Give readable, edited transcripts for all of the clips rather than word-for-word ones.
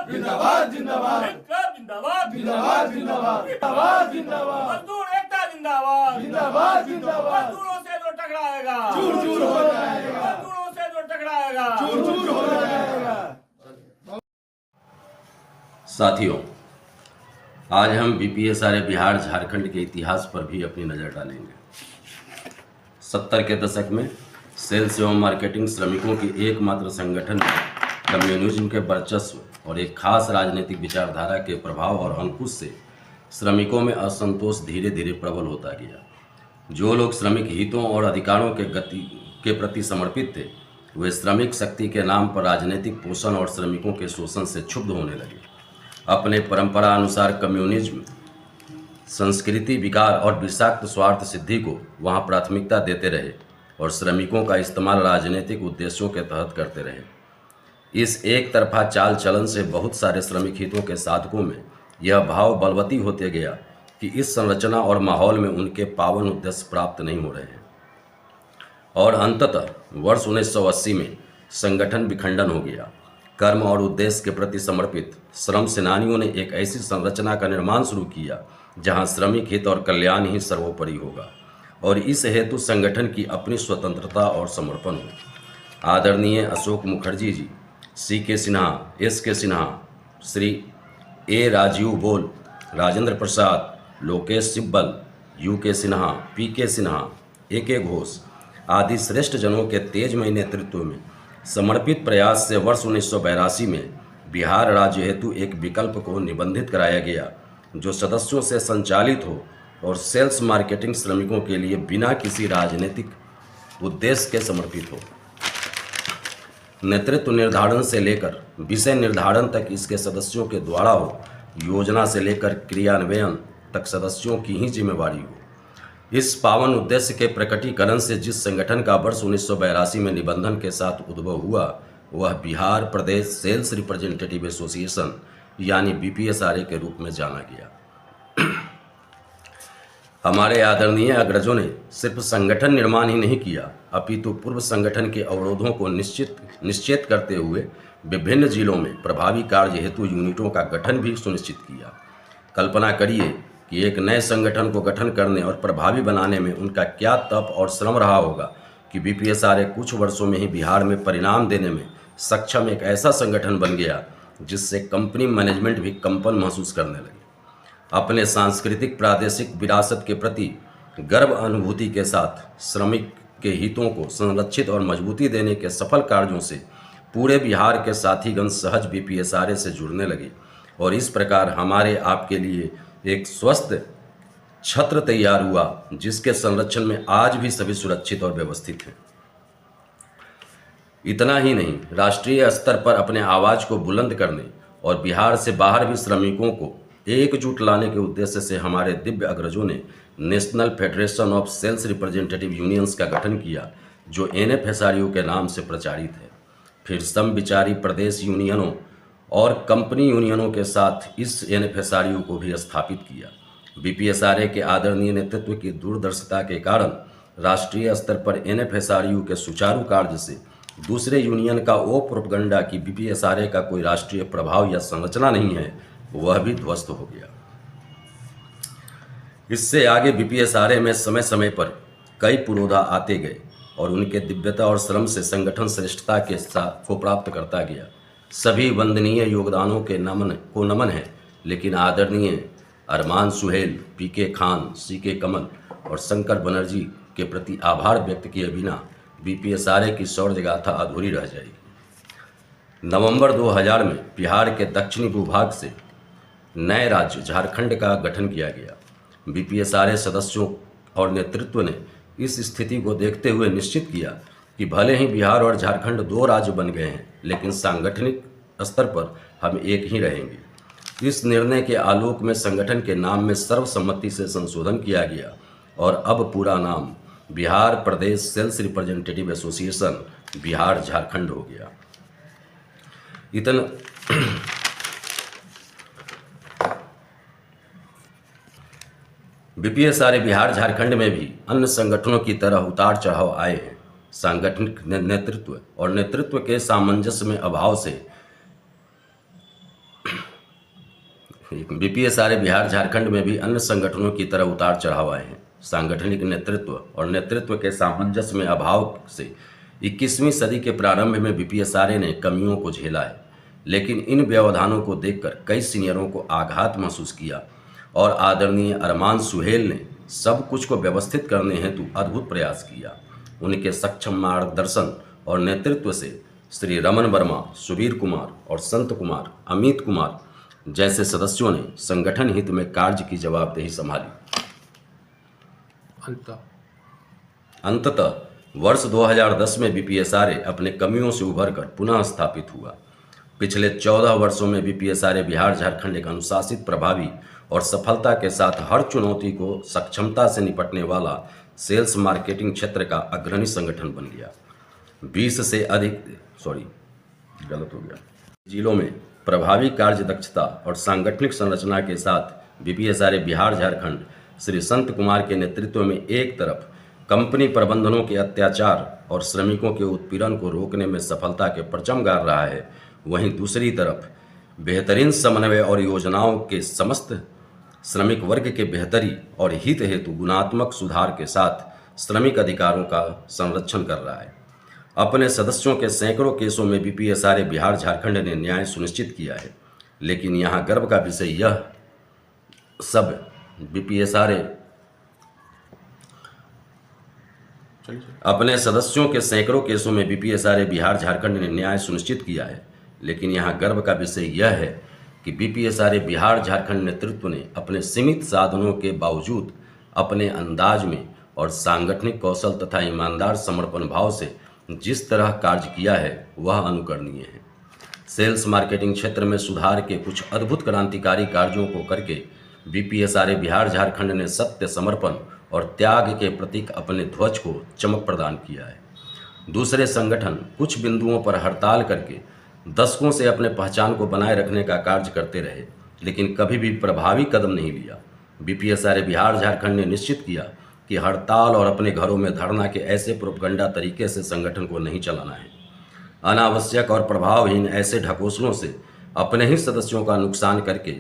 जिंदाबाद जिंदाबाद इंकलाब जिंदाबाद जिंदाबाद जिंदाबाद जिंदाबाद जिंदाबाद मजदूर एकता जिंदाबाद जिंदाबाद जिंदाबाद मजदूरों से जो टकराएगा चूर चूर हो जाएगा मजदूरों से जो टकराएगा चूर चूर हो जाएगा। साथियों, आज हम बीपीएसआरए बिहार झारखंड के इतिहास पर भी अपनी नज़र डालेंगे। 70 के दशक में सेल्स एवं मार्केटिंग श्रमिकों की एकमात्र संगठन कम्युनिज्म के वर्चस्व और एक खास राजनीतिक विचारधारा के प्रभाव और अंकुश से श्रमिकों में असंतोष धीरे धीरे प्रबल होता गया। जो लोग श्रमिक हितों और अधिकारों के प्रति समर्पित थे, वे श्रमिक शक्ति के नाम पर राजनीतिक पोषण और श्रमिकों के शोषण से क्षुब्ध होने लगे। अपने परंपरा अनुसार कम्युनिज्म संस्कृति, विकार और विषाक्त स्वार्थ सिद्धि को वहां प्राथमिकता देते रहे और श्रमिकों का इस्तेमाल राजनीतिक उद्देश्यों के तहत करते रहे। इस एक तरफा चाल चलन से बहुत सारे श्रमिक हितों के साधकों में यह भाव बलवती होते गया कि इस संरचना और माहौल में उनके पावन उद्देश्य प्राप्त नहीं हो रहे हैं और अंततः वर्ष 1980 में संगठन विखंडन हो गया। कर्म और उद्देश्य के प्रति समर्पित श्रम सेनानियों ने एक ऐसी संरचना का निर्माण शुरू किया जहां श्रमिक हित और कल्याण ही सर्वोपरि होगा और इस हेतु संगठन की अपनी स्वतंत्रता और समर्पण हो। आदरणीय Ashok Mukherjee ji, C.K. Sinha, S.K. Sinha, Shri A. Rajiv बोल, Rajendra Prasad, Lokesh Sibal, U.K. Sinha, P.K. Sinha, A.K. Ghosh आदि श्रेष्ठ जनों के तेजमय नेतृत्व में समर्पित प्रयास से वर्ष 1982 में बिहार राज्य हेतु एक विकल्प को निबंधित कराया गया जो सदस्यों से संचालित हो और सेल्स मार्केटिंग श्रमिकों के लिए बिना किसी राजनीतिक उद्देश्य के समर्पित हो। नेतृत्व निर्धारण से लेकर विषय निर्धारण तक इसके सदस्यों के द्वारा हो, योजना से लेकर क्रियान्वयन तक सदस्यों की ही जिम्मेवारी हो। इस पावन उद्देश्य के प्रकटीकरण से जिस संगठन का वर्ष 1982 में निबंधन के साथ उद्भव हुआ वह Bihar Pradesh sales representative association यानी बीपीएसआरए के रूप में जाना गया। हमारे आदरणीय अग्रजों ने सिर्फ संगठन निर्माण ही नहीं किया अपितु पूर्व संगठन के अवरोधों को निश्चित करते हुए विभिन्न जिलों में प्रभावी कार्य हेतु यूनिटों का गठन भी सुनिश्चित किया। कल्पना करिए कि एक नए संगठन को गठन करने और प्रभावी बनाने में उनका क्या तप और श्रम रहा होगा कि बीपीएसआरए कुछ वर्षों में ही बिहार में परिणाम देने में सक्षम एक ऐसा संगठन बन गया जिससे कंपनी मैनेजमेंट भी कंपन महसूस करने लगी। अपने सांस्कृतिक प्रादेशिक विरासत के प्रति गर्व अनुभूति के साथ श्रमिक के हितों को संरक्षित और मजबूती देने के सफल कार्यों से पूरे बिहार के साथीगण सहज बीपीएसआरए से जुड़ने लगे और इस प्रकार हमारे आपके लिए एक स्वस्थ छत्र तैयार हुआ जिसके संरक्षण में आज भी सभी सुरक्षित और व्यवस्थित हैं। इतना ही नहीं, राष्ट्रीय स्तर पर अपने आवाज को बुलंद करने और बिहार से बाहर भी श्रमिकों को एकजुट लाने के उद्देश्य से हमारे दिव्य अग्रजों ने National Federation of Sales Representative Unions का गठन किया जो NFSRU के नाम से प्रचारित है। फिर समविचारी प्रदेश यूनियनों और कंपनी यूनियनों के साथ इस NFSRU को भी स्थापित किया। बीपीएसआरए के आदरणीय नेतृत्व की दूरदर्शिता के कारण राष्ट्रीय स्तर पर NFSRU के सुचारू कार्य से दूसरे यूनियन का वो प्रोपगंडा कि बीपीएसआरए का कोई राष्ट्रीय प्रभाव या संरचना नहीं है वह भी ध्वस्त हो गया। इससे आगे बीपीएसआरए में समय समय पर कई पुरोधा आते गए और उनके दिव्यता और श्रम से संगठन श्रेष्ठता के साथ को प्राप्त करता गया। सभी वंदनीय योगदानों के नमन है, लेकिन आदरणीय अरमान सुहेल, PK खान, CK कमल और शंकर बनर्जी के प्रति आभार व्यक्त किए बिना बीपीएसआरए की शौर्य गाथा अधूरी रह जाएगी। नवंबर 2000 में बिहार के दक्षिणी भूभाग से नए राज्य झारखंड का गठन किया गया। बीपीएसआरए सदस्यों और नेतृत्व ने इस स्थिति को देखते हुए निश्चित किया कि भले ही बिहार और झारखंड 2 राज्य बन गए हैं, लेकिन सांगठनिक स्तर पर हम एक ही रहेंगे। इस निर्णय के आलोक में संगठन के नाम में सर्वसम्मति से संशोधन किया गया और अब पूरा नाम Bihar Pradesh sales representative association Bihar Jharkhand हो गया। बीपीएसआरए बिहार झारखंड में भी अन्य संगठनों की तरह उतार चढ़ाव आए हैं। सांगठनिक नेतृत्व और नेतृत्व के सामंजस्य में अभाव से बीपीएसआरए बिहार झारखंड में भी अन्य संगठनों की तरह उतार चढ़ाव आए हैं। सांगठनिक नेतृत्व और नेतृत्व के सामंजस्य में अभाव से 21वीं सदी के प्रारंभ में बीपीएसआरए ने कमियों को झेला है, लेकिन इन व्यवधानों को देखकर कई सीनियरों को आघात महसूस किया और आदरणीय अरमान सुहेल ने सब कुछ को व्यवस्थित करने हेतु अद्भुत प्रयास किया। उनके सक्षम मार्गदर्शन और नेतृत्व से श्री रमन वर्मा, सुबीर कुमार और संत कुमार, अमित कुमार जैसे सदस्यों ने संगठन हित में कार्य की जवाबदेही संभाली। अंततः वर्ष 2010 में बीपीएसआरए अपने कमियों से उभरकर पुनः स्थापित हुआ। पिछले 14 वर्षों में बीपीएसआरए बिहार झारखंड एक अनुशासित, प्रभावी और सफलता के साथ हर चुनौती को सक्षमता से निपटने वाला सेल्स मार्केटिंग क्षेत्र का अग्रणी संगठन बन गया। 20 से अधिक जिलों में प्रभावी कार्य दक्षता और सांगठनिक संरचना के साथ बीपीएसआरए बिहार झारखंड श्री संत कुमार के नेतृत्व में एक तरफ कंपनी प्रबंधनों के अत्याचार और श्रमिकों के उत्पीड़न को रोकने में सफलता के परचम गाड़ रहा है, वहीं दूसरी तरफ बेहतरीन समन्वय और योजनाओं के समस्त श्रमिक वर्ग के बेहतरी और हित हेतु गुणात्मक सुधार के साथ श्रमिक अधिकारों का संरक्षण कर रहा है। अपने सदस्यों के सैकड़ों केसों में बीपीएसआरए बिहार झारखंड ने न्याय सुनिश्चित किया है, लेकिन यहाँ गर्व का विषय यह सब बीपीएसआरए अपने सदस्यों के सैकड़ों केसों में बीपीएसआरए बिहार झारखंड ने न्याय सुनिश्चित किया है, लेकिन यहाँ गर्व का विषय यह है कि बीपीएसआरए बिहार झारखंड नेतृत्व ने अपने सीमित साधनों के बावजूद अपने अंदाज में और सांगठनिक कौशल तथा ईमानदार समर्पण भाव से जिस तरह कार्य किया है वह अनुकरणीय है। सेल्स मार्केटिंग क्षेत्र में सुधार के कुछ अद्भुत क्रांतिकारी कार्यों को करके बीपीएसआरए बिहार झारखंड ने सत्य, समर्पण और त्याग के प्रतीक अपने ध्वज को चमक प्रदान किया है। दूसरे संगठन कुछ बिंदुओं पर हड़ताल करके दशकों से अपने पहचान को बनाए रखने का कार्य करते रहे, लेकिन कभी भी प्रभावी कदम नहीं लिया। बीपीएसआरए बिहार झारखंड ने निश्चित किया कि हड़ताल और अपने घरों में धरना के ऐसे प्रोपगंडा तरीके से संगठन को नहीं चलाना है। अनावश्यक और प्रभावहीन ऐसे ढकोसलों से अपने ही सदस्यों का नुकसान करके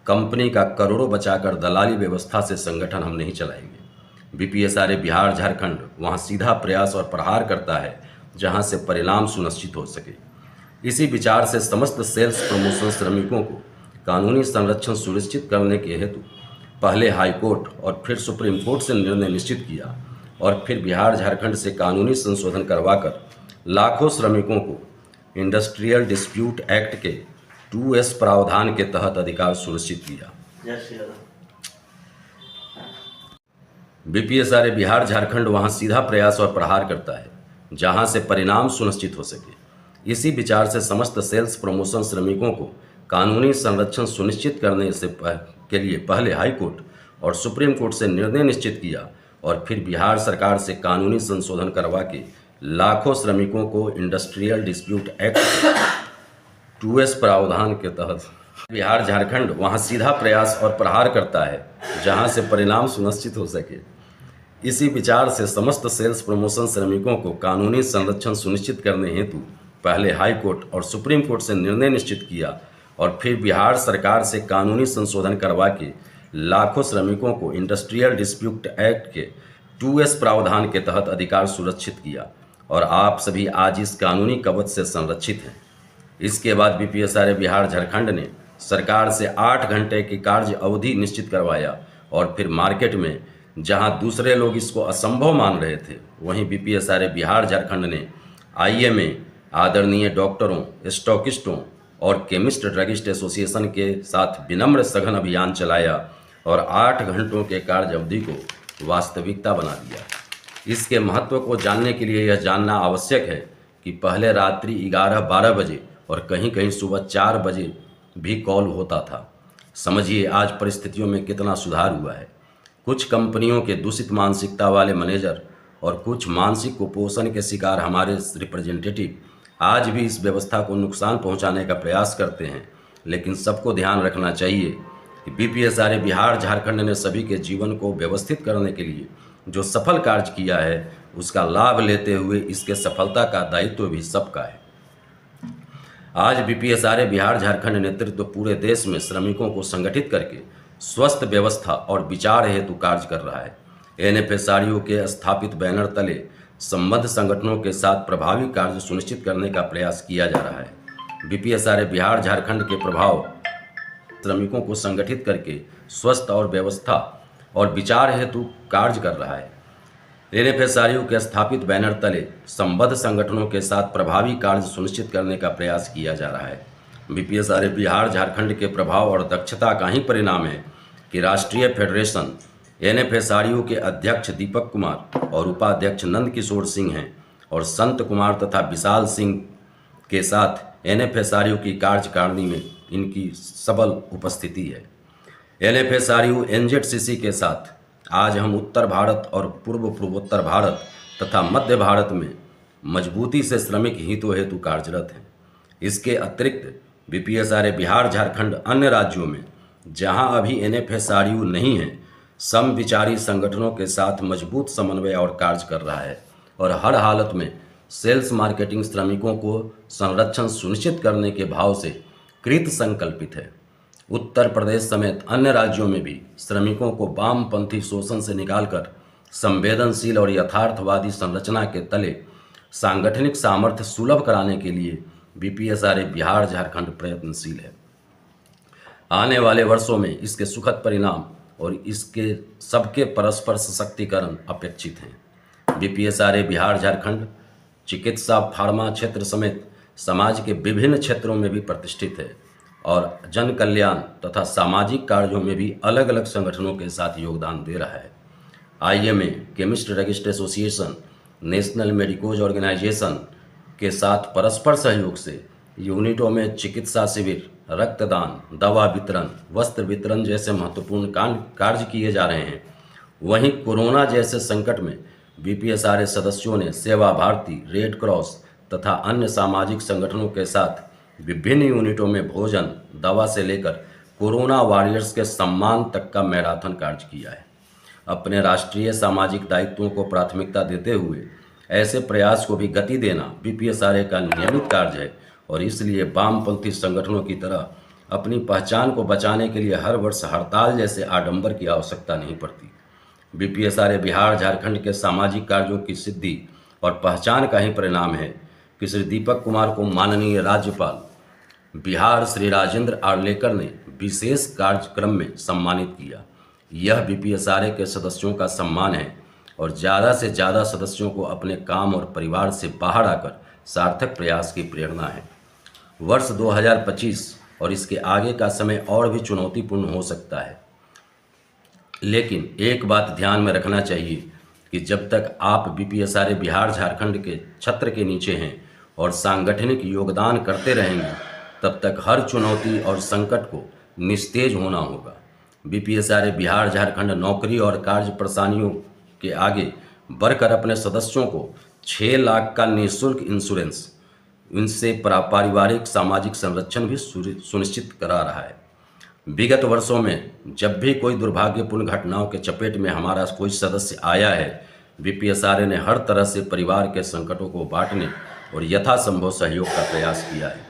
कंपनी का करोड़ों बचाकर दलाली व्यवस्था से संगठन हम नहीं चलाएंगे। बीपीएसआरए बिहार झारखंड वहां सीधा प्रयास और प्रहार करता है जहां से परिणाम सुनिश्चित हो सके। इसी विचार से समस्त सेल्स प्रमोशन श्रमिकों को कानूनी संरक्षण सुनिश्चित करने के हेतु पहले हाई कोर्ट और फिर सुप्रीम कोर्ट से निर्णय निश्चित किया और फिर बिहार झारखंड से कानूनी संशोधन करवाकर लाखों श्रमिकों को इंडस्ट्रियल डिस्प्यूट एक्ट के 2S प्रावधान के तहत अधिकार सुनिश्चित किया। बीपीएसआरए बिहार झारखंड वहां सीधा प्रयास और प्रहार करता है जहां से परिणाम सुनिश्चित हो सके। इसी विचार से समस्त सेल्स प्रमोशन श्रमिकों को कानूनी संरक्षण सुनिश्चित करने के लिए पहले हाई कोर्ट और सुप्रीम कोर्ट से निर्णय निश्चित किया और फिर बिहार सरकार से कानूनी संशोधन करवा के लाखों श्रमिकों को इंडस्ट्रियल डिस्प्यूट एक्ट 2S प्रावधान के तहत बिहार झारखंड वहां सीधा प्रयास और प्रहार करता है जहां से परिणाम सुनिश्चित हो सके। इसी विचार से समस्त सेल्स प्रमोशन श्रमिकों को कानूनी संरक्षण सुनिश्चित करने हेतु पहले हाई कोर्ट और सुप्रीम कोर्ट से निर्णय निश्चित किया और फिर बिहार सरकार से कानूनी संशोधन करवा के लाखों श्रमिकों को इंडस्ट्रियल डिस्प्यूट एक्ट के 2S प्रावधान के तहत अधिकार सुरक्षित किया और आप सभी आज इस कानूनी कवच से संरक्षित हैं। इसके बाद बीपीएसआरए बिहार झारखंड ने सरकार से 8 घंटे की कार्य अवधि निश्चित करवाया और फिर मार्केट में जहां दूसरे लोग इसको असंभव मान रहे थे, वहीं बीपीएसआरए बिहार झारखंड ने IMA, आदरणीय डॉक्टरों, स्टॉकिस्टों और केमिस्ट ड्रगिस्ट एसोसिएशन के साथ विनम्र सघन अभियान चलाया और 8 घंटों के कार्य अवधि को वास्तविकता बना दिया। इसके महत्व को जानने के लिए यह जानना आवश्यक है कि पहले रात्रि 11-12 बजे और कहीं कहीं सुबह 4 बजे भी कॉल होता था। समझिए आज परिस्थितियों में कितना सुधार हुआ है। कुछ कंपनियों के दूषित मानसिकता वाले मैनेजर और कुछ मानसिक कुपोषण के शिकार हमारे रिप्रेजेंटेटिव आज भी इस व्यवस्था को नुकसान पहुंचाने का प्रयास करते हैं, लेकिन सबको ध्यान रखना चाहिए कि बीपीएसआरए बिहार झारखंड ने सभी के जीवन को व्यवस्थित करने के लिए जो सफल कार्य किया है उसका लाभ लेते हुए इसके सफलता का दायित्व भी सबका है। आज बीपीएसआरए बिहार झारखंड नेतृत्व पूरे देश में श्रमिकों को संगठित करके स्वस्थ व्यवस्था और विचार हेतु कार्य कर रहा है। एनएफएसआरयू के स्थापित बैनर तले संबद्ध संगठनों के साथ प्रभावी कार्य सुनिश्चित करने का प्रयास किया जा रहा है। बीपीएसआरए बिहार झारखंड के प्रभाव श्रमिकों को संगठित करके स्वस्थ और व्यवस्था और विचार हेतु कार्य कर रहा है। एनएफएसआरयू के स्थापित बैनर तले संबद्ध संगठनों के साथ प्रभावी कार्य सुनिश्चित करने का प्रयास किया जा रहा है। बीपीएसआरए बिहार झारखंड के प्रभाव और दक्षता का ही परिणाम है कि राष्ट्रीय फेडरेशन एनएफएसआरयू के अध्यक्ष दीपक कुमार और उपाध्यक्ष नंद किशोर सिंह हैं और संत कुमार तथा विशाल सिंह के साथ एनएफएसआरयू की कार्यकारिणी में इनकी सबल उपस्थिति है। एनएफएसआरयू एनजेडसीसी के साथ आज हम उत्तर भारत और पूर्वोत्तर भारत तथा मध्य भारत में मजबूती से श्रमिक हितों हेतु कार्यरत हैं। इसके अतिरिक्त बीपीएसआरए बिहार झारखंड अन्य राज्यों में जहां अभी एनएफएसआरयू नहीं है समविचारी संगठनों के साथ मजबूत समन्वय और कार्य कर रहा है और हर हालत में सेल्स मार्केटिंग श्रमिकों को संरक्षण सुनिश्चित करने के भाव से कृत संकल्पित है। उत्तर प्रदेश समेत अन्य राज्यों में भी श्रमिकों को वामपंथी शोषण से निकालकर संवेदनशील और यथार्थवादी संरचना के तले सांगठनिक सामर्थ्य सुलभ कराने के लिए बीपीएसआरए बिहार झारखंड प्रयत्नशील है। आने वाले वर्षों में इसके सुखद परिणाम और इसके सबके परस्पर सशक्तिकरण अपेक्षित हैं। बीपीएसआरए बिहार झारखंड चिकित्सा फार्मा क्षेत्र समेत समाज के विभिन्न क्षेत्रों में भी प्रतिष्ठित है और जन कल्याण तथा सामाजिक कार्यों में भी अलग अलग संगठनों के साथ योगदान दे रहा है। IMA, Chemist Registry Association, National Medicos Organisation के साथ परस्पर सहयोग से यूनिटों में चिकित्सा शिविर, रक्तदान, दवा वितरण, वस्त्र वितरण जैसे महत्वपूर्ण कार्य किए जा रहे हैं। वहीं कोरोना जैसे संकट में बीपीएसआरए सदस्यों ने सेवा भारती, रेड क्रॉस तथा अन्य सामाजिक संगठनों के साथ विभिन्न यूनिटों में भोजन, दवा से लेकर कोरोना वॉरियर्स के सम्मान तक का मैराथन कार्य किया है। अपने राष्ट्रीय सामाजिक दायित्वों को प्राथमिकता देते हुए ऐसे प्रयास को भी गति देना बीपीएसआरए का नियमित कार्य है और इसलिए वामपंथी संगठनों की तरह अपनी पहचान को बचाने के लिए हर वर्ष हड़ताल जैसे आडंबर की आवश्यकता नहीं पड़ती। बीपीएसआरए बिहार झारखंड के सामाजिक कार्यों की सिद्धि और पहचान का ही परिणाम है कि श्री दीपक कुमार को माननीय राज्यपाल बिहार श्री राजेंद्र आर्लेकर ने विशेष कार्यक्रम में सम्मानित किया। यह बीपीएसआरए के सदस्यों का सम्मान है और ज़्यादा से ज़्यादा सदस्यों को अपने काम और परिवार से बाहर आकर सार्थक प्रयास की प्रेरणा है। वर्ष 2025 और इसके आगे का समय और भी चुनौतीपूर्ण हो सकता है, लेकिन एक बात ध्यान में रखना चाहिए कि जब तक आप बीपीएसआरए बिहार झारखंड के छत्र के नीचे हैं और सांगठनिक योगदान करते रहेंगे तब तक हर चुनौती और संकट को निस्तेज होना होगा। बीपीएसआरए बिहार झारखंड नौकरी और कार्य परेशानियों के आगे बढ़कर अपने सदस्यों को 6 लाख का निःशुल्क इंश्योरेंस, इनसे पारिवारिक सामाजिक संरक्षण भी सुनिश्चित करा रहा है। विगत वर्षों में जब भी कोई दुर्भाग्यपूर्ण घटनाओं के चपेट में हमारा कोई सदस्य आया है, बीपीएसआरए ने हर तरह से परिवार के संकटों को बांटने और यथासंभव सहयोग का प्रयास किया है।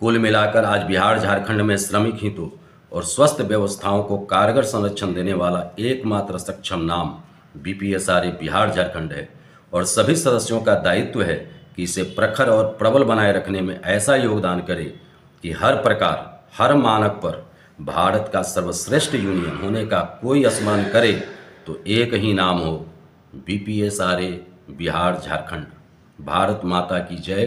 कुल मिलाकर आज बिहार झारखंड में श्रमिक हितों और स्वस्थ व्यवस्थाओं को कारगर संरक्षण देने वाला एकमात्र सक्षम नाम बीपीएसआरए बिहार झारखंड है और सभी सदस्यों का दायित्व है कि इसे प्रखर और प्रबल बनाए रखने में ऐसा योगदान करे कि हर प्रकार, हर मानक पर भारत का सर्वश्रेष्ठ यूनियन होने का कोई स्मरण करे तो एक ही नाम हो, बीपीएसआरए बिहार झारखंड। भारत माता की जय।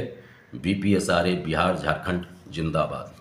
बीपीएसआरए बिहार झारखंड जिंदाबाद।